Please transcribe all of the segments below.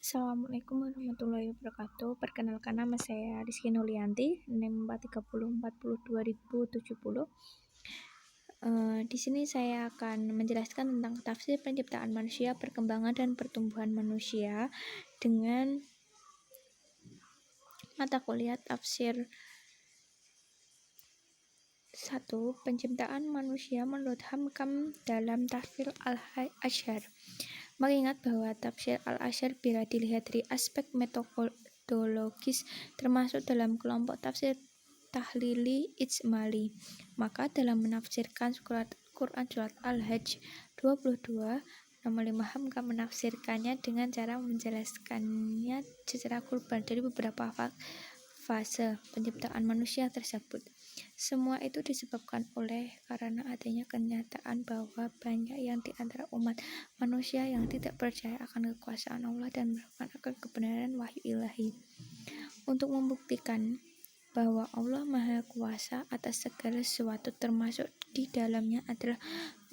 Assalamualaikum warahmatullahi wabarakatuh. Perkenalkan, nama saya Rizky Nulianti, NIM 430402070. Di sini saya akan menjelaskan tentang tafsir penciptaan manusia, perkembangan dan pertumbuhan manusia dengan mata kuliah tafsir 1. Penciptaan manusia menurut Hamkam dalam tafsir Al-Azhar. Mengingat bahwa tafsir Al-Azhar bila dilihat dari aspek metodologis termasuk dalam kelompok tafsir tahlili ijmali, maka dalam menafsirkan Quran surat Al-Hajj 22 nomor 5 Hamkam menafsirkannya dengan cara menjelaskannya secara global dari beberapa fase penciptaan manusia tersebut. Semua itu disebabkan karena adanya kenyataan bahwa banyak yang di antara umat manusia yang tidak percaya akan kekuasaan Allah dan meragukan akan kebenaran wahyu ilahi. Untuk membuktikan bahwa Allah Maha Kuasa atas segala sesuatu termasuk di dalamnya adalah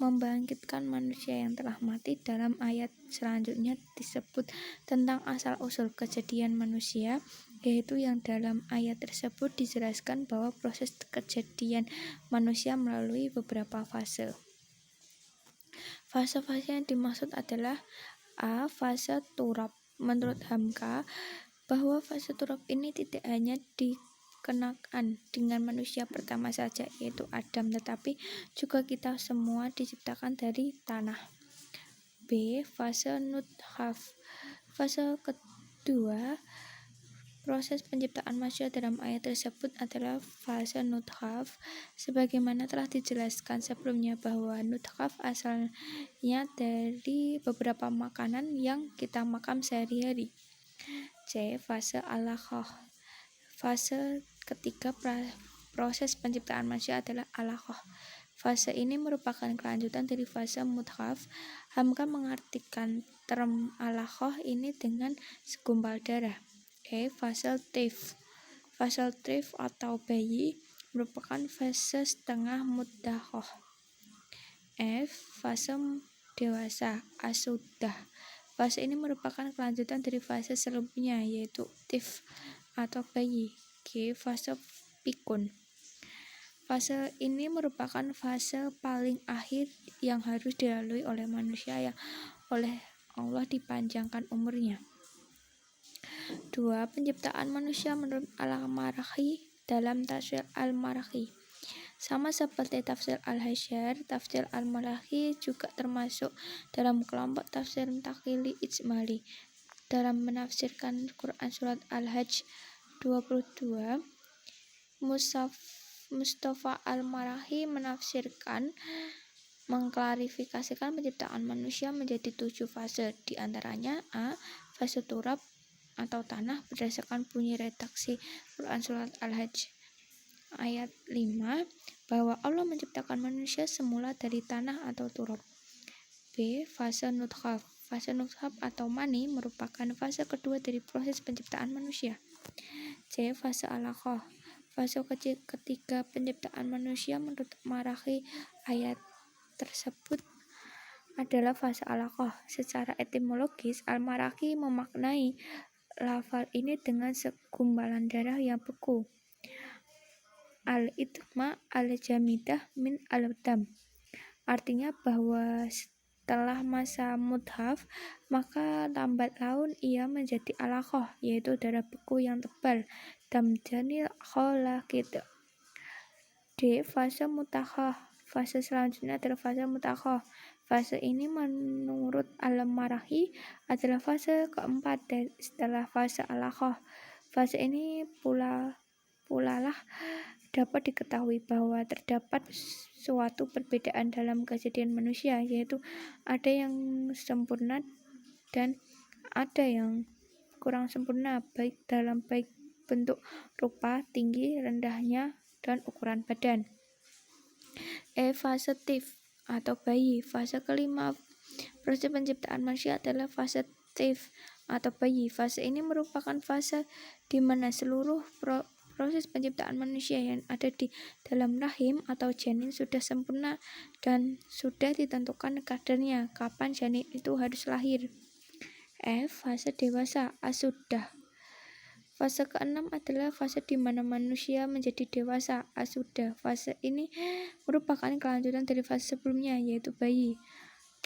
membangkitkan manusia yang telah mati. Dalam ayat selanjutnya disebut tentang asal-usul kejadian manusia, yaitu yang dalam ayat tersebut dijelaskan bahwa proses kejadian manusia melalui beberapa fase. Fase-fase yang dimaksud adalah A. Fase turab. Menurut Hamka, bahwa fase turab ini tidak hanya dikenakan dengan manusia pertama saja, yaitu Adam, tetapi juga kita semua diciptakan dari tanah. B. Fase nutfah. Fase kedua proses penciptaan manusia dalam ayat tersebut adalah fase nutfah, sebagaimana telah dijelaskan sebelumnya bahwa nutfah asalnya dari beberapa makanan yang kita makan sehari-hari. C. Fase alaqah. Fase ketiga proses penciptaan manusia adalah alaqah. Fase ini merupakan kelanjutan dari fase mudghah. Hamka mengartikan term alaqah ini dengan segumpal darah. E. Fase tif. Fase tif atau bayi merupakan fase setengah mudghah. F. Fase dewasa asuddah. Fase ini merupakan kelanjutan dari fase sebelumnya, yaitu tif atau bayi. G. Fase pikun. Fase ini merupakan fase paling akhir yang harus dilalui oleh manusia yang oleh Allah dipanjangkan umurnya. 2. Penciptaan manusia menurut Al-Maraghī dalam tafsir Al-Maraghī. Sama seperti tafsir Al-Azhar, tafsir Al-Maraghī juga termasuk dalam kelompok tafsir tahlili ijmali. Dalam menafsirkan Quran surat Al-Hajj 22, Mustafa Al-Maraghī mengklarifikasikan penciptaan manusia menjadi 7 fase, di antaranya A. Fase turab atau tanah berdasarkan bunyi redaksi Quran surat Al-Hajj ayat 5 bahwa Allah menciptakan manusia semula dari tanah atau turab. B. Fase nutfah. Fase nutfah atau mani merupakan fase kedua dari proses penciptaan manusia. C. Fase alaqah. Fase ketiga penciptaan manusia menurut Maraghī ayat tersebut adalah fase alaqah. Secara etimologis, Al-Maraghī memaknai lafal ini dengan segumpalan darah yang beku. Al-idma al-jamidah min al-dam. Artinya bahwa setelah masa mudghah, maka lambat laun ia menjadi alaqah, yaitu darah beku yang tebal. Damjanil khalaqid. D. Fase mutakhah. Fase selanjutnya adalah fase mutakhah. Fase ini menurut Al-Maraghī adalah fase keempat setelah fase alaqah. Fase ini pula lah dapat diketahui bahwa terdapat suatu perbedaan dalam kejadian manusia, yaitu ada yang sempurna dan ada yang kurang sempurna, baik bentuk rupa, tinggi, rendahnya, dan ukuran badan. E. Fase tif atau bayi. Fase kelima proses penciptaan manusia adalah fase tif atau bayi. Fase ini merupakan fase di mana seluruh proses penciptaan manusia yang ada di dalam rahim atau janin sudah sempurna dan sudah ditentukan kadarnya kapan janin itu harus lahir. F. Fase dewasa Asudah. Fase keenam adalah fase di mana manusia menjadi dewasa Asudah. Fase ini merupakan kelanjutan dari fase sebelumnya, yaitu bayi.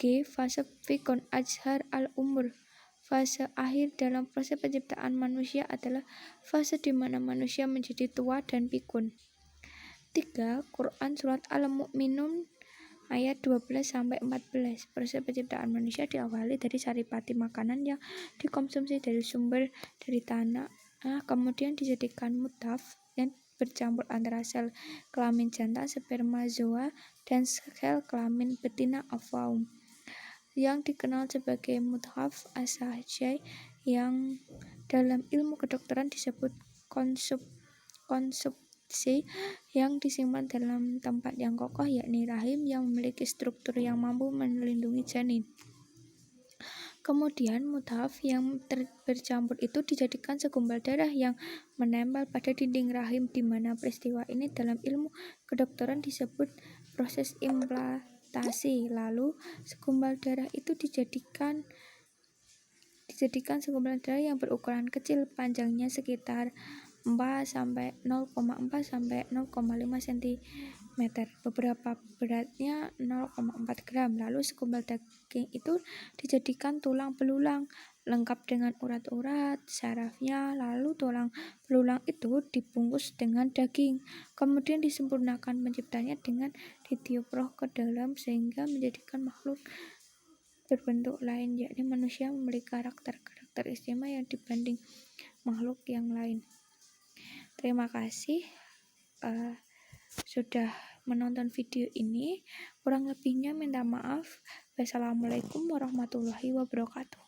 G. Fase Fikun Azhar al-Umur. Fase akhir dalam proses penciptaan manusia adalah fase di mana manusia menjadi tua dan pikun. 3. Quran Surat Al-Mu'minun ayat 12-14. Proses penciptaan manusia diawali dari saripati makanan yang dikonsumsi dari sumber dari tanah, kemudian dijadikan mutaf yang bercampur antara sel kelamin jantan spermatozoa dan sel kelamin betina ovaum, yang dikenal sebagai mutaf asahjai, yang dalam ilmu kedokteran disebut konsumsi, yang disimpan dalam tempat yang kokoh, yakni rahim yang memiliki struktur yang mampu melindungi janin. Kemudian mutaf yang bercampur itu dijadikan segumpal darah yang menempel pada dinding rahim, di mana peristiwa ini dalam ilmu kedokteran disebut proses implantasi. Lalu segumpal darah itu dijadikan segumpal darah yang berukuran kecil, panjangnya sekitar 0,4 sampai 0,5 cm, beberapa beratnya 0,4 gram. Lalu segumpal daging itu dijadikan tulang belulang lengkap dengan urat-urat sarafnya. Lalu tulang belulang itu dibungkus dengan daging, kemudian disempurnakan penciptanya dengan ditiup roh ke dalam sehingga menjadikan makhluk berbentuk lain, yakni manusia memiliki karakter istimewa yang dibanding makhluk yang lain. Terima kasih sudah menonton video ini. Kurang lebihnya minta maaf. Wassalamualaikum warahmatullahi wabarakatuh.